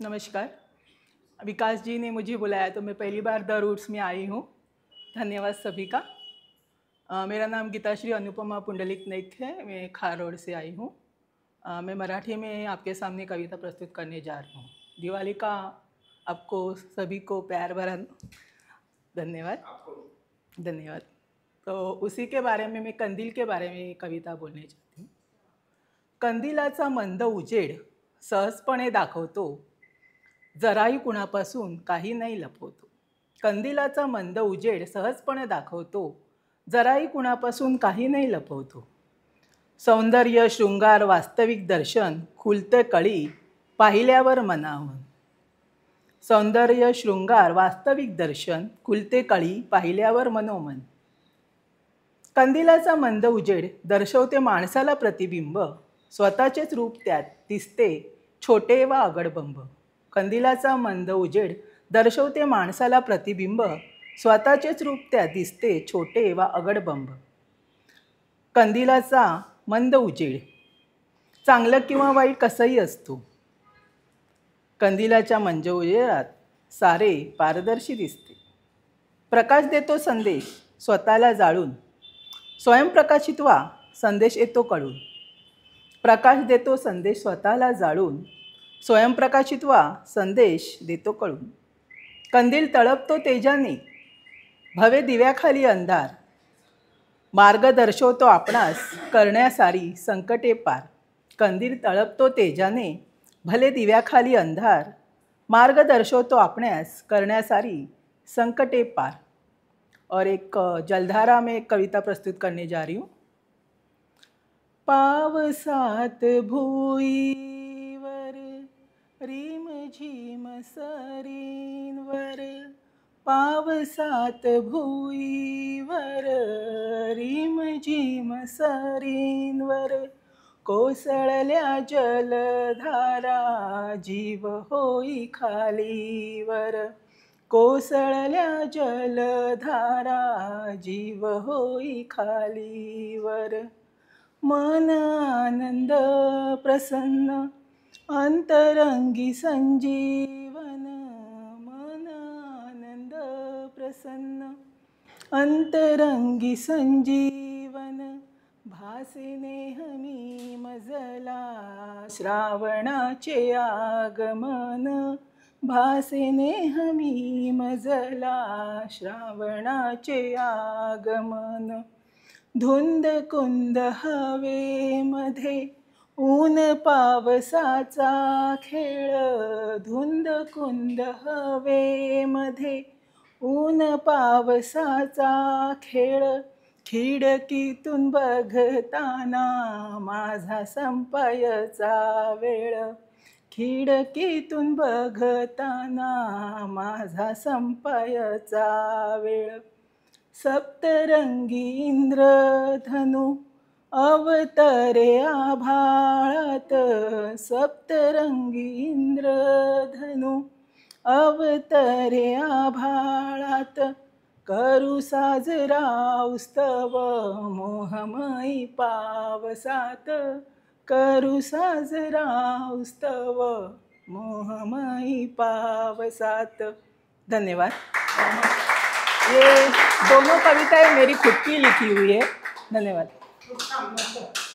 नमस्कार। विकास जी ने मुझे बुलाया तो मैं पहली बार द रूट्स में आई हूँ। धन्यवाद सभी का। मेरा नाम गीताश्री अनुपमा पुंडलिक नाइक है। मैं खार रोड से आई हूँ। मैं मराठी में आपके सामने कविता प्रस्तुत करने जा रही हूँ। दिवाली का आपको सभी को प्यार भरा धन्यवाद। धन्यवाद। तो उसी के बारे में मैं कंदील के बारे में कविता बोलने चाहती हूँ। कंदिलाचा मंद उजेड सहजपणे दाखवतो, जराही कुणापासून काही नाही लपवतो। कंदिलाचा मंद उजेड सहजपणे दाखवतो, जराही कुणापासून काही नाही लपवतो। सौंदर्य शृंगार वास्तविक दर्शन खुलते कळी पाहिल्यावर मनावन। सौंदर्य शृंगार वास्तविक दर्शन खुलते कळी पाहिल्यावर मनोमन। कंदिलाचा मंद उजेड दर्शवते माणसाला प्रतिबिंब, स्वतःचेच रूप त्यात दिसते छोटे व अगडबंब। कंदिलाचा मंद उजेड दर्शवते माणसाला प्रतिबिंब, स्वतःचेच रूप त्यात दिसते छोटे व अगडबंब। कंदिलाचा मंद उजेड चांगलं किंवा वाईट कसंही असतो। कंदिलाच्या मंद उजेडात सारे पारदर्शी दिसते। प्रकाश देतो संदेश स्वतःला जाळून, स्वयंप्रकाशित व्हा संदेश येतो कळून। प्रकाश देतो संदेश स्वतःला जाळून, स्वयंप्रकाशित व्हा संदेश देतो कळून। कंदील तळपतो तेजाने भवे दिव्याखाली अंधार, मार्ग दर्शवतो आपणास करण्यासारी संकटे पार। कंदील तळपतो तेजाने भले दिव्याखाली अंधार, मार्ग दर्शवतो आपणास करण्यासारी संकटे पार। और एक जलधारा में एक कविता प्रस्तुत करने जा रही हूँ। पावसात भुईवर रिम झिम सरींवर, पावसात भुईवर रिम झिम सरींवर, कोसळल्या जलधारा जीव होई खालीवर। कोसळल्या जलधारा जीव होई खालीवर। मन आनंद प्रसन्न अंतरंगी संजीवन, मन आनंद प्रसन्न अंतरंगी संजीवन। भासे नेहमी मजला श्रावणाचे आगमन, भासे नेहमी मजला श्रावणाचे आगमन। धुंद कुंद हवेमध्ये ऊन पावसाचा खेळ, धुंद कुंद हवेमध्ये ऊन पावसाचा खेळ। खिडकीतून बघताना माझा संपायचा वेळ, खिडकीतून बघताना माझा संपायचा वेळ। सप्तरंगी इंद्रधनु अवतरे आभाळात, सप्तरंगी इंद्रधनु अवतरे आभाळात। करू साजरा उत्सव मोहमयी पावसात, करू साजरा उत्सव मोहमयी पावसात। धन्यवाद। ये दोनों कविताएं मेरी खुद की लिखी हुई है। धन्यवाद।